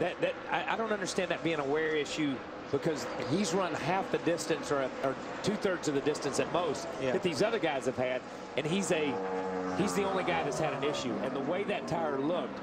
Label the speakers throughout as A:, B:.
A: I don't understand that being a wear issue, because he's run half the distance or 2/3 of the distance at most that these other guys have had, and he's the only guy that's had an issue. And the way that tire looked,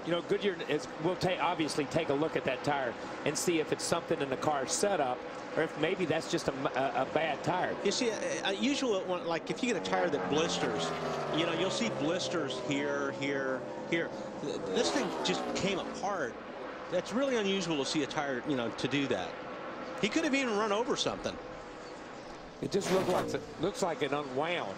A: you know, Goodyear will obviously take a look at that tire and see if it's something in the car setup, or if maybe that's just a bad tire.
B: You see, usually, like if you get a tire that blisters, you know, you'll see blisters here, here, here. This thing just came apart. That's really unusual to see a tire, you know, to do that. He could have even run over something.
A: It just looks like it unwound.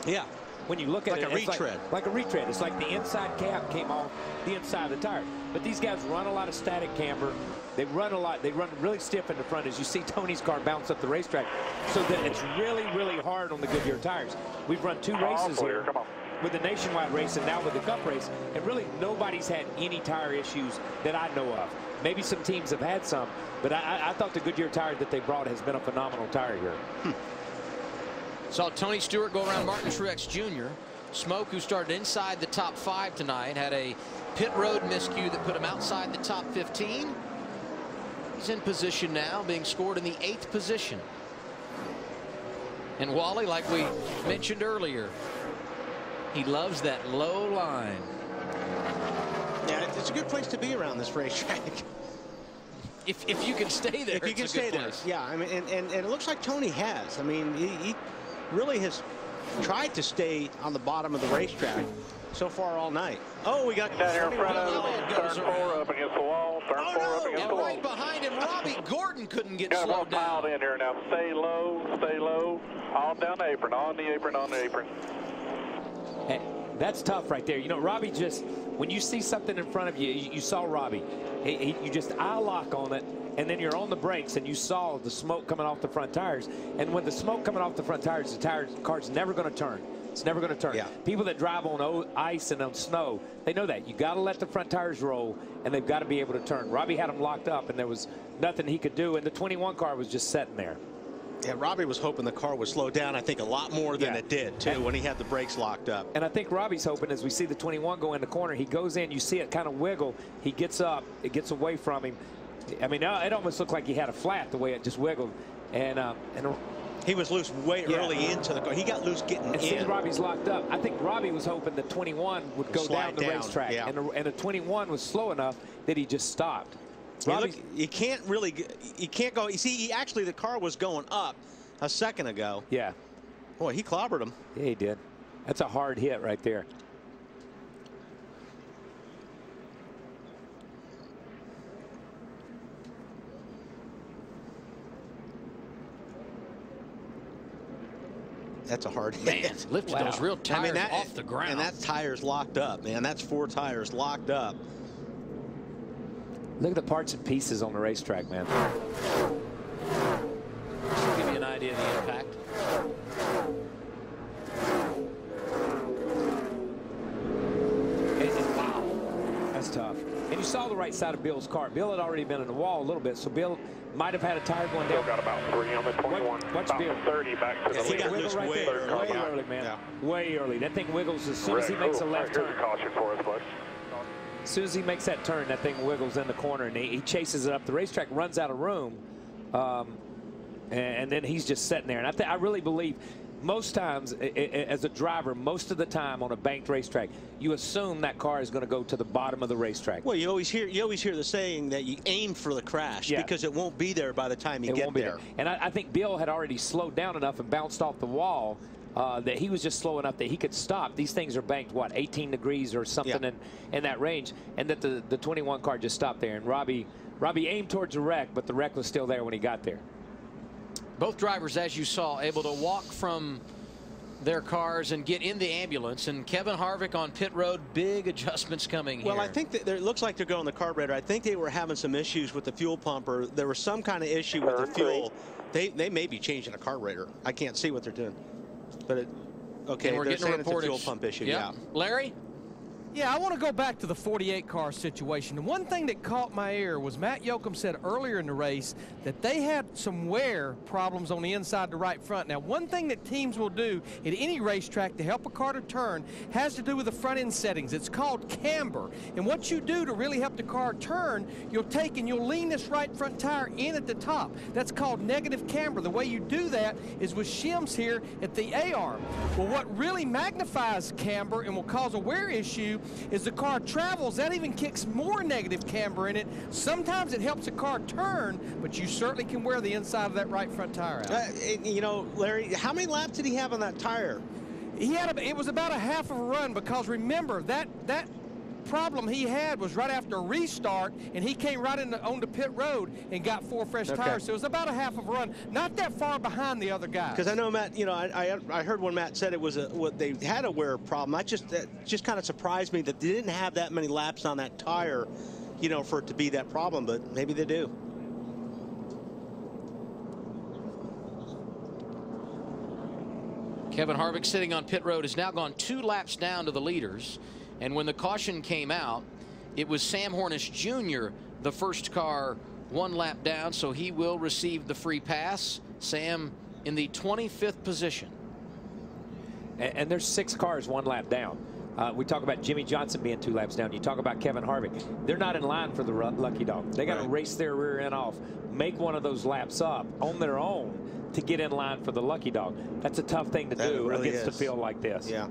B: Yeah.
A: When you look at
B: like
A: it,
B: a retread.
A: Like a retread. It's like the inside cap came off the inside of the tire. But these guys run a lot of static camber. They run a lot. They run really stiff in the front, as you see Tony's car bounce up the racetrack. So that it's really, really hard on the Goodyear tires. We've run 2 races here with the nationwide race and now with the Cup race, and really nobody's had any tire issues that I know of. Maybe some teams have had some, but I thought the Goodyear tire that they brought has been a phenomenal tire here.
C: Saw Tony Stewart go around Martin Truex Jr. Smoke, who started inside the top 5 tonight, had a pit road miscue that put him outside the top 15. He's in position now, being scored in the 8th position. And Wally, like we mentioned earlier, he loves that low line. Yeah,
B: it's a good place to be around this racetrack.
C: If you can stay there,
B: if you can stay there, yeah. I mean, and it looks like Tony has. I mean, he really has tried to stay on the bottom of the racetrack so far all night. Oh, we got
D: down here in front of him. Turn 4 up against the wall. Turn 4 up against the wall.
C: Right behind him, Robbie Gordon couldn't get
D: slowed
C: down.
D: Got piled in here now. Stay low, stay low. On down the apron, on the apron, on the apron.
A: Hey, that's tough right there. You know, Robbie just, when you see something in front of you, you saw Robbie. You just eye lock on it, and then you're on the brakes, and you saw the smoke coming off the front tires. And when the smoke coming off the front tires, the car's never going to turn. It's never going to turn.
B: Yeah.
A: People that drive on ice and on snow, they know that. You got to let the front tires roll, and they've got to be able to turn. Robbie had them locked up, and there was nothing he could do, and the 21 car was just sitting there.
B: Yeah, Robbie was hoping the car would slow down, I think, a lot more than it did, too, when he had the brakes locked up.
A: And I think Robbie's hoping, as we see the 21 go in the corner, he goes in, you see it kind of wiggle, he gets up, it gets away from him. I mean, it almost looked like he had a flat the way it just wiggled. And
B: he was loose way early into the car. He got loose getting in.
A: Since Robbie's locked up, I think Robbie was hoping the 21 would go down the racetrack.
B: Yeah.
A: And the 21 was slow enough that he just stopped.
B: You can't go. You see, actually, the car was going up a second ago.
A: Yeah.
B: Boy, he clobbered him.
A: Yeah, he did. That's a hard hit right there.
B: That's a hard
C: hit.
B: Man,
C: lifted those real tires off the ground.
B: And that tire's locked up, man. That's 4 tires locked up.
A: Look at the parts and pieces on the racetrack, man.
C: Just to give you an idea of the impact.
A: Wow. That's tough. And you saw the right side of Bill's car. Bill had already been in the wall a little bit, so Bill might have had a tire going down.
D: Bill got about 3 on the 21.
A: Watch Bill.
D: 30 back to the
B: lead. He got loose
A: right
B: way
A: early, man. Yeah. Way early. That thing wiggles as soon as he makes a left turn.
D: Caution for us, bud.
A: As soon as he makes that turn, that thing wiggles in the corner, and he chases it up. The racetrack runs out of room, and then he's just sitting there. And I really believe most times, as a driver, most of the time on a banked racetrack, you assume that car is going to go to the bottom of the racetrack.
B: Well, you always hear the saying that you aim for the crash because it won't be there by the time you get there.
A: And I think Bill had already slowed down enough and bounced off the wall that he was just slow enough that he could stop. These things are banked, what, 18 degrees or something in that range, and that the 21 car just stopped there. And Robbie aimed towards the wreck, but the wreck was still there when he got there.
C: Both drivers, as you saw, able to walk from their cars and get in the ambulance. And Kevin Harvick on pit road, big adjustments coming here.
B: Well, I think that it looks like they're going the carburetor. I think they were having some issues with the fuel pump, or there was some kind of issue with the fuel. They may be changing a carburetor. I can't see what they're doing. But okay,
C: we're
B: they're
C: getting
B: saying
C: a
B: it's a fuel pump issue. Yeah.
C: Larry?
E: Yeah, I want to go back to the 48 car situation. The one thing that caught my ear was Matt Yoakum said earlier in the race that they had some wear problems on the inside the right front. Now, one thing that teams will do at any racetrack to help a car to turn has to do with the front end settings. It's called camber. And what you do to really help the car turn, you'll take and you'll lean this right front tire in at the top. That's called negative camber. The way you do that is with shims here at the A-arm. Well, what really magnifies camber and will cause a wear issue is the car travels. That even kicks more negative camber in it. Sometimes it helps the car turn, but you certainly can wear the inside of that right front tire out.
B: You know, Larry, how many laps did he have on that tire?
E: He had it was about a half of a run, because remember that problem he had was right after a restart, and he came right on the pit road and got 4 fresh tires. So it was about a half of a run, not that far behind the other guys.
B: Because I know, Matt, you know, I heard when Matt said it was they had a wear problem. That just kind of surprised me that they didn't have that many laps on that tire, you know, for it to be that problem, but maybe they do.
C: Kevin Harvick, sitting on pit road, has now gone 2 laps down to the leaders. And when the caution came out, it was Sam Hornish Jr., the first car 1 lap down, so he will receive the free pass. Sam in the 25th position.
A: And there's 6 cars 1 lap down. We talk about Jimmy Johnson being 2 laps down. You talk about Kevin Harvick. They're not in line for the lucky dog. They got to race their rear end off, make one of those laps up on their own to get in line for the lucky dog. That's a tough thing to do against a field like this.
B: Yeah.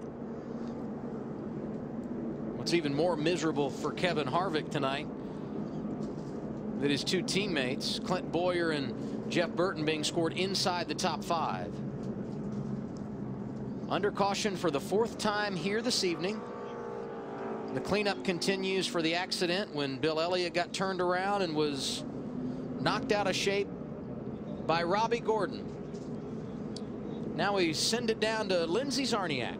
C: What's even more miserable for Kevin Harvick tonight, that his 2 teammates, Clint Boyer and Jeff Burton, being scored inside the top 5. Under caution for the 4th time here this evening. The cleanup continues for the accident when Bill Elliott got turned around and was knocked out of shape by Robbie Gordon. Now we send it down to Lindsay Czarniak.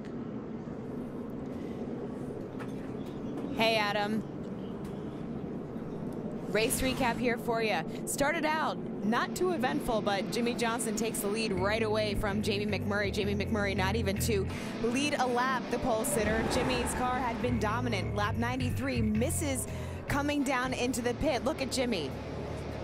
F: Hey, Adam. Race recap here for you. Started out not too eventful, but Jimmy Johnson takes the lead right away from Jamie McMurray. Jamie McMurray not even to lead a lap, the pole sitter. Jimmy's car had been dominant. Lap 93, misses coming down into the pit. Look at Jimmy.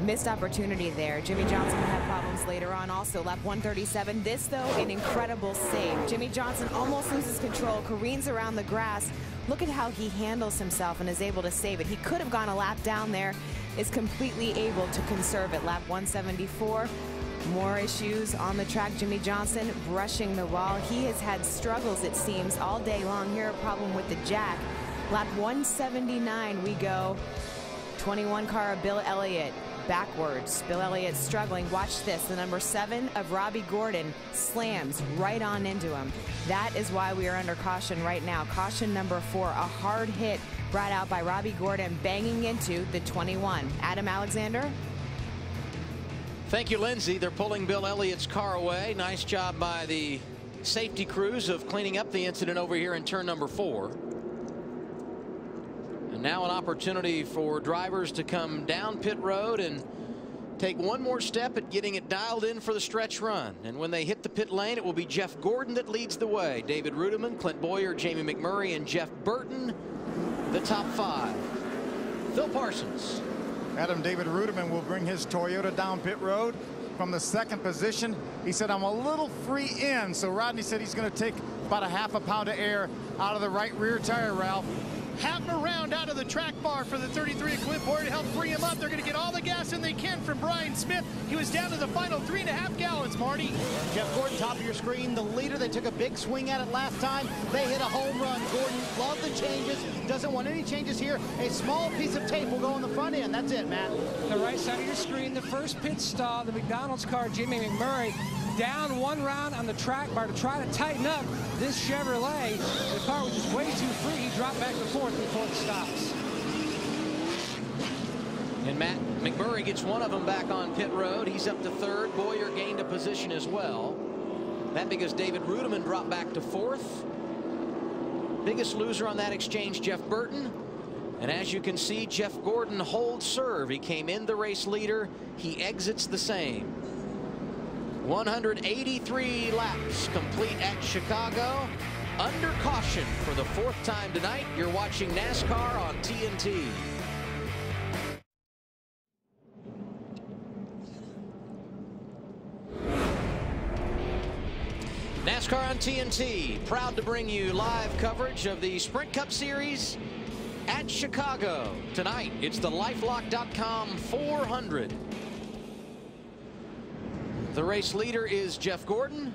F: Missed opportunity there. Jimmy Johnson will have problems later on also. Lap 137. This, though, an incredible save. Jimmy Johnson almost loses control, careens around the grass. Look at how he handles himself and is able to save it. He could have gone a lap down there, is completely able to conserve it. Lap 174. More issues on the track. Jimmy Johnson brushing the wall. He has had struggles, it seems, all day long here. A problem with the jack. Lap 179 we go. 21 car of Bill Elliott backwards. Bill Elliott struggling. Watch this. The number 7 of Robbie Gordon slams right on into him. That is why we are under caution right now. Caution number 4, a hard hit brought out by Robbie Gordon, banging into the 21. Adam Alexander.
C: Thank you, Lindsay. They're pulling Bill Elliott's car away. Nice job by the safety crews of cleaning up the incident over here in turn number 4. And now an opportunity for drivers to come down pit road and take one more step at getting it dialed in for the stretch run. And when they hit the pit lane, it will be Jeff Gordon that leads the way. David Rudiman, Clint Boyer, Jamie McMurray, and Jeff Burton, the top 5. Phil Parsons.
G: Adam, David Rudiman will bring his Toyota down pit road from the 2nd position. He said, I'm a little free in. So Rodney said he's going to take about a half a pound of air out of the right rear tire, Ralph.
H: Half a round out of the track bar for the 33 of Clint Boyer to help free him up. They're going to get all the gas in they can from Brian Smith. He was down to the final 3.5 gallons, Marty.
I: Jeff Gordon, top of your screen, the leader. They took a big swing at it last time. They hit a home run. Gordon loved the changes. Doesn't want any changes here. A small piece of tape will go on the front end. That's it, Matt.
J: The right side of your screen, the first pit stall, the McDonald's car, Jimmy McMurray, down 1 round on the track bar to try to tighten up this Chevrolet. The car was just way too free. He dropped back to 4th before the stops.
C: And Matt McMurray gets one of them back on pit road. He's up to 3rd. Boyer gained a position as well. That because David Rudiman dropped back to 4th. Biggest loser on that exchange, Jeff Burton. And as you can see, Jeff Gordon holds serve. He came in the race leader. He exits the same. 183 laps complete at Chicago. under caution for the 4th time tonight. You're watching NASCAR on TNT. NASCAR on TNT, proud to bring you live coverage of the Sprint Cup Series at Chicago. Tonight, it's the Lifelock.com 400. The race leader is Jeff Gordon.